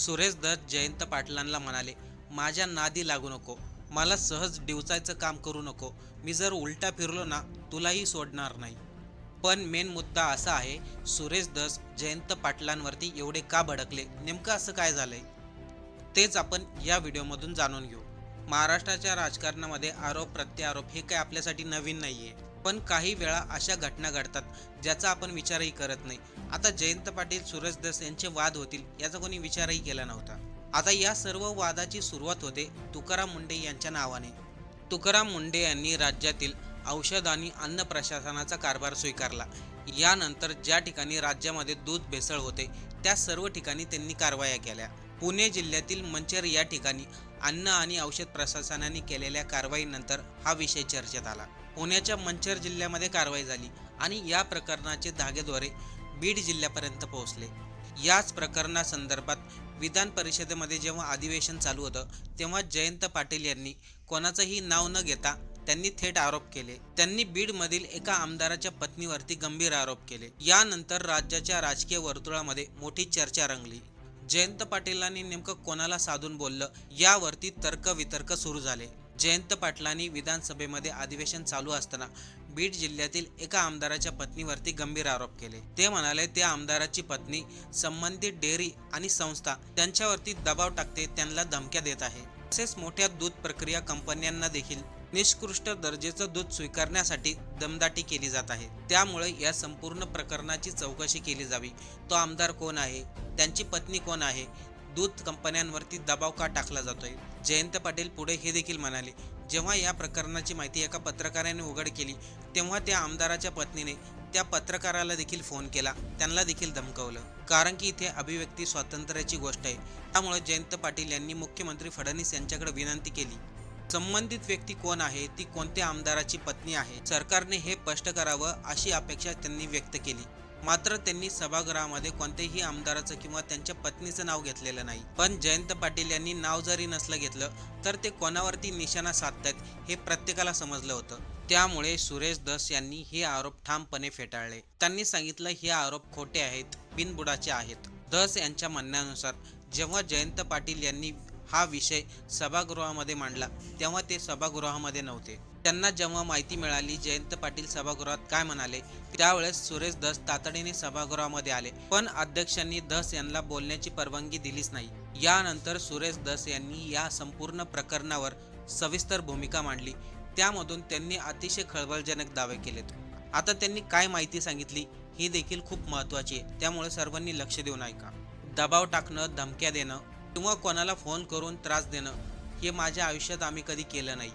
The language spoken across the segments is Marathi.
सुरेश दत्त जयंत पाटलांना म्हणाले, माझ्या नादी लागू नको, मला सहज डिवचायचं काम करू नको, मी जर उलटा फिरलो ना तुलाही सोडणार नाही. पण मेन मुद्दा असा आहे, सुरेश दत्त जयंत पाटलांवरती एवढे का भडकले, नेमकं असं काय झालंय तेच आपण या व्हिडिओमधून जाणून घेऊ. महाराष्ट्राच्या राजकारणामध्ये आरोप प्रत्यारोप हे काय आपल्यासाठी नवीन नाहीये, पण काही वेळा अशा घटना घडतात ज्याचा आपण विचारही करत नाही. आता जयंत पाटील सुरेश दस यांचे वाद होतील याचा कोणी विचारही केला नव्हता. आता या सर्व वादाची सुरुवात होते तुकाराम मुंडे यांच्या नावाने. तुकाराम मुंडे यांनी राज्यातील औषध आणि अन्न प्रशासनाचा कारभार स्वीकारला. यानंतर ज्या ठिकाणी राज्यामध्ये दूध भेसळ होते त्या सर्व ठिकाणी त्यांनी कारवाया केल्या. पुणे जिल्ह्यातील मंचर या ठिकाणी अन्न आणि औषध प्रशासनाने केलेल्या कारवाईनंतर हा विषय चर्चेत आला. पुण्याच्या मंचर जिल्ह्यामध्ये कारवाई झाली आणि या प्रकरणाचे धागेद्वारे बीड जिल्ह्यापर्यंत पोहोचले. याच प्रकरणासंदर्भात विधान परिषदेमध्ये जेव्हा अधिवेशन चालू होतं तेव्हा जयंत पाटील यांनी कोणाचंही नाव न घेता त्यांनी थेट आरोप केले. त्यांनी बीडमधील एका आमदाराच्या पत्नीवरती गंभीर आरोप केले. यानंतर राज्याच्या राजकीय वर्तुळामध्ये मोठी चर्चा रंगली. जयंत पाटीलांनी नेमकं कोणाला साधून बोललं यावरती तर्कवितर्क सुरू झाले. जयंत पाटलांनी विधानसभेमध्ये अधिवेशन चालू असताना बीड जिल्ह्यातील एका आमदाराच्या पत्नीवरती गंभीर आरोप केले. ते म्हणाले त्या आमदाराची पत्नी संबंधित डेअरी आणि संस्था त्यांच्यावरती दबाव टाकते, त्यांना धमक्या देत आहे. तसेच मोठ्या दूध प्रक्रिया कंपन्यांना देखील निष्कृष्ट दर्जाचं दूध स्वीकारण्यासाठी दमदाटी केली जात आहे. त्यामुळे या संपूर्ण प्रकरणाची चौकशी केली जावी. तो आमदार कोण आहे, त्यांची पत्नी कोण आहे, दूध कंपन्यांवरती दबाव का टाकला जातोय. जयंत पाटील पुढे हे देखील म्हणाले, जेव्हा या प्रकरणाची माहिती एका पत्रकाराने उघड केली तेव्हा त्या आमदाराच्या पत्नीने त्या पत्रकाराला देखील फोन केला, त्यांना देखील धमकावलं. कारण की इथे अभिव्यक्ती स्वातंत्र्याची गोष्ट आहे. त्यामुळे जयंत पाटील यांनी मुख्यमंत्री फडणवीस यांच्याकडे विनंती केली, संबंधित व्यक्ती कोण आहे, ती कोणत्या आमदाराची पत्नी आहे, सरकारने हे स्पष्ट करावं अशी अपेक्षा त्यांनी व्यक्त केली. मात्र त्यांनी सभागृहामध्ये कोणत्याही आमदाराचं किंवा त्यांच्या पत्नीचं नाव घेतलेलं नाही. पण जयंत पाटील यांनी नाव जरी नसलं घेतलं तर ते कोणावरती निशाणा साधतायत हे प्रत्येकाला समजलं होतं. त्यामुळे सुरेश दस यांनी हे आरोप ठामपणे फेटाळले. त्यांनी सांगितलं हे आरोप खोटे आहेत, बिनबुडाचे आहेत. दस यांच्या म्हणण्यानुसार जेव्हा जयंत पाटील यांनी हा विषय सभागृहामध्ये मांडला तेव्हा ते सभागृहामध्ये नव्हते. त्यांना जेव्हा माहिती मिळाली जयंत पाटील सभागृहात काय म्हणाले त्यावेळेस सुरेश दस तातडीने सभागृहामध्ये आले, पण अध्यक्षांनी दस यांना बोलण्याची परवानगी दिलीच नाही. यानंतर सुरेश दस यांनी या संपूर्ण प्रकरणावर सविस्तर भूमिका मांडली. त्यामधून त्यांनी अतिशय खळबळजनक दावे केलेत. आता त्यांनी काय माहिती सांगितली ही देखील खूप महत्त्वाची आहे, त्यामुळे सर्वांनी लक्ष देऊन ऐका. दबाव टाकणं, धमक्या देणं किंवा कोणाला फोन करून त्रास देणं हे माझ्या आयुष्यात आम्ही कधी केलं नाही.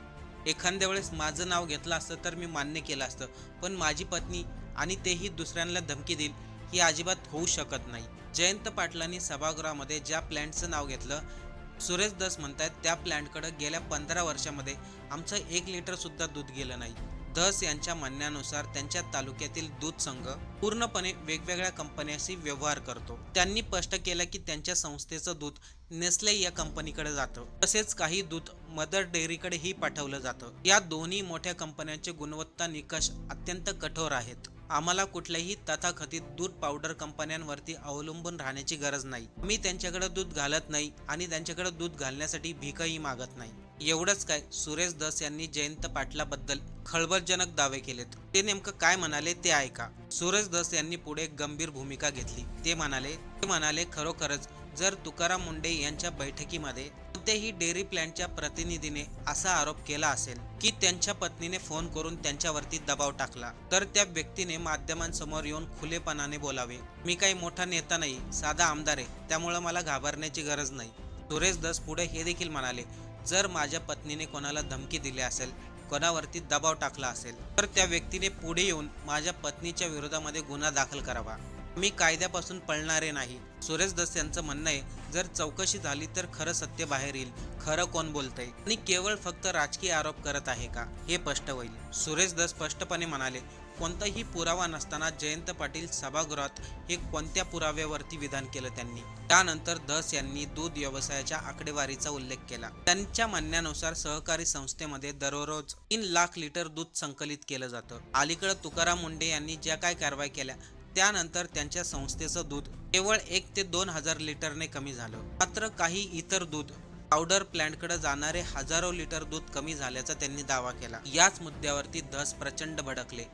एखाद्या वेळेस माझं नाव घेतलं असतं तर मी मान्य केलं असतं, पण माझी पत्नी आणि तेही दुसऱ्यांना धमकी देईल ही अजिबात होऊ शकत नाही. जयंत पाटलांनी सभागृहामध्ये ज्या प्लॅन्टचं नाव घेतलं, सुरेश दस म्हणतात त्या प्लॅन्टकडे गेल्या 15 वर्षामध्ये आमचं 1 लिटरसुद्धा दूध गेलं नाही. दस यांच्या म्हणण्यानुसार त्यांच्या तालुक्यातील दूध संघ पूर्णपणे वेगवेगळ्या कंपन्यांशी व्यवहार करतो. त्यांनी स्पष्ट केलं की त्यांच्या संस्थेचं दूध नेस्ले या कंपनीकडे जातं, तसेच काही दूध मदर डेअरीकडेही पाठवलं जातं. या दोन्ही मोठ्या कंपन्यांचे गुणवत्ता निकष अत्यंत कठोर आहेत. आम्हाला कुठल्याही तथाकथित दूध पावडर कंपन्यांवरती अवलंबून राहण्याची गरज नाही. मी त्यांच्याकडे दूध घालत नाही आणि त्यांच्याकडे दूध घालण्यासाठी भीकही मागत नाही. एवढंच काय, सुरेश दस यांनी जयंत पाटलाबद्दल खळबळजनक दावे केलेत. ते नेमकं काय म्हणाले ते ऐका. सुरेश दस यांनी पुढे गंभीर भूमिका घेतली. ते म्हणाले खरोखरच जर तुकाराम मुंडे यांच्या बैठकीमध्ये कोणत्याही डेअरी प्लॅन्टच्या प्रतिनिधीने असा आरोप केला असेल की त्यांच्या पत्नीने फोन करून त्यांच्यावरती दबाव टाकला तर त्या व्यक्तीने माध्यमांसमोर येऊन खुलेपणाने बोलावे. मी काही मोठा नेता नाही, साधा आमदार आहे, त्यामुळे मला घाबरण्याची गरज नाही. सुरेश दस पुढे हे देखील म्हणाले, जर माझ्या पत्नीने कोणाला धमकी दिली असेल, कोणावरती दबाव टाकला असेल तर त्या व्यक्तीने पुढे येऊन माझ्या पत्नीच्या विरोधामध्ये गुन्हा दाखल करावा. मी कायद्यापासून पळणारे नाही. सुरेश दस यांचं म्हणणं आहे, जर चौकशी झाली तर खरं सत्य बाहेर येईल, खरं कोण बोलतंय आणि केवळ फक्त राजकीय आरोप करत आहे का हे स्पष्ट होईल. सुरेश दस स्पष्टपणे म्हणाले, कोणताही पुरावा नसताना जयंत पाटील सभागृहात हे कोणत्या पुराव्यावरती विधान केलं त्यांनी. त्यानंतर दस यांनी दूध व्यवसायाच्या आकडेवारीचा उल्लेख केला. त्यांच्या म्हणण्यानुसार सहकारी संस्थेमध्ये दररोज 3 लाख लिटर दूध संकलित केलं जातं. अलीकडे तुकाराम मुंडे यांनी ज्या काय कारवाई केल्या त्यानंतर त्यांच्या संस्थेचं दूध केवळ 1 ते 2,000 लिटरने कमी झालं. मात्र काही इतर दूध पावडर प्लांटकडे जाणारे हजारो लिटर दूध कमी झाल्याचा त्यांनी दावा केला. याच मुद्द्यावरती धस प्रचंड भडकले.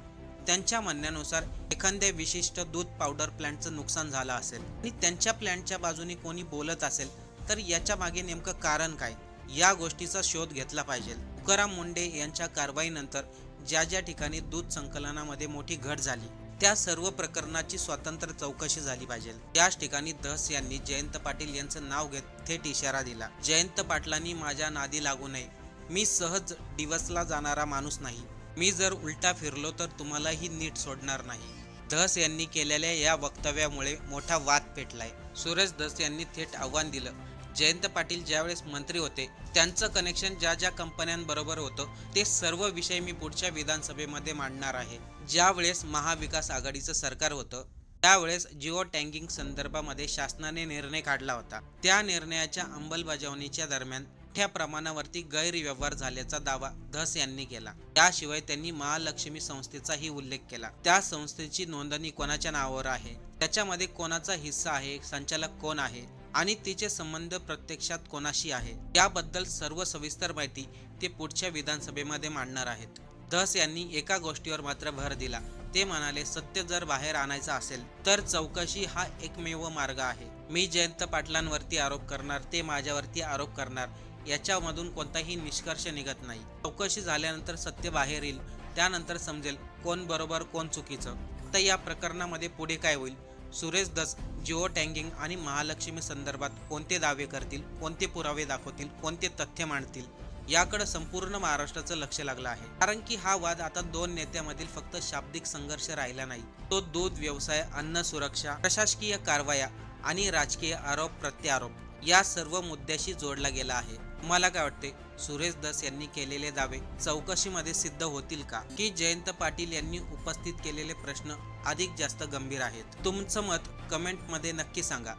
त्यांच्या म्हणण्यानुसार एखाद्या विशिष्ट दूध पावडर प्लांटचं नुकसान झालं असेल आणि त्यांच्या प्लांटच्या बाजूने कोणी बोलत असेल तर याच्या मागे नेमकं कारण काय, या गोष्टीचा शोध घेतला पाहिजे. तुकाराम मुंढे यांच्या कारवाईनंतर ज्या ज्या ठिकाणी दूध संकलनामध्ये मोठी घट झाली त्या सर्व प्रकरणाची स्वतंत्र चौकशी झाली पाहिजे. याच ठिकाणी धस यांनी जयंत पाटील यांचं नाव घेत थेट इशारा दिला. जयंत पाटलांनी माझ्या नादी लागू नये. मी सहज डिवसला जाणारा माणूस नाही. मी जर उलटा फिरलो तर तुम्हालाही नीट सोडणार नाही. धस यांनी केलेल्या या वक्तव्यामुळे मोठा वाद पेटलाय. सुरेश धस यांनी थेट आव्हान दिलं, जयंत पाटील ज्यावेळेस मंत्री होते त्यांचं कनेक्शन ज्या ज्या कंपन्यांबरोबर होतं ते सर्व विषय मी पुढच्या विधानसभेमध्ये मांडणार आहे. ज्यावेळेस महाविकास आघाडीचं सरकार होतं त्यावेळेस जिओ टँगिंग संदर्भामध्ये शासनाने निर्णय काढला होता. त्या निर्णयाच्या अंमलबजावणीच्या दरम्यान मोठ्या प्रमाणावरती गैरव्यवहार झाल्याचा दावा धस यांनी केला. त्याशिवाय त्यांनी महालक्ष्मी संस्थेचाही उल्लेख केला. त्या संस्थेची नोंदणी कोणाच्या नावावर आहे, त्याच्यामध्ये कोणाचा हिस्सा आहे, संचालक कोण आहे आणि तिचे संबंध प्रत्यक्षात कोणाशी आहे, याबद्दल सर्व सविस्तर माहिती ते पुढच्या विधानसभेमध्ये मांडणार आहेत. धस यांनी एका गोष्टीवर मात्र भर दिला. ते म्हणाले, सत्य जर बाहेर आणायचं असेल तर चौकशी हा एकमेव मार्ग आहे. मी जयंत पाटलांवरती आरोप करणार, ते माझ्यावरती आरोप करणार, याच्यामधून कोणताही निष्कर्ष निघत नाही. चौकशी झाल्यानंतर सत्य बाहेर येईल. त्यानंतर समजेल कोण बरोबर कोण चुकीचं. तर या प्रकरणामध्ये पुढे काय होईल, सुरेश धस जिओ टँगिंग आणि महालक्ष्मी संदर्भात कोणते दावे करतील, कोणते पुरावे दाखवतील, कोणते तथ्य मांडतील, याकडे संपूर्ण महाराष्ट्राचं लक्ष लागलं आहे. कारण की हा वाद आता दोन नेत्यामधील फक्त शाब्दिक संघर्ष राहिला नाही, तो दूध व्यवसाय, अन्न सुरक्षा, प्रशासकीय कारवाया आणि राजकीय आरोप प्रत्यारोप या सर्व मुद्द्याशी जोडला गेला आहे. मला काय वाटते, सुरेश धस यांनी केलेले दावे चौकशीमध्ये सिद्ध होतील का, की जयंत पाटील यांनी उपस्थित केलेले प्रश्न अधिक जास्त गंभीर आहेत? तुमचं मत कमेंटमध्ये नक्की सांगा.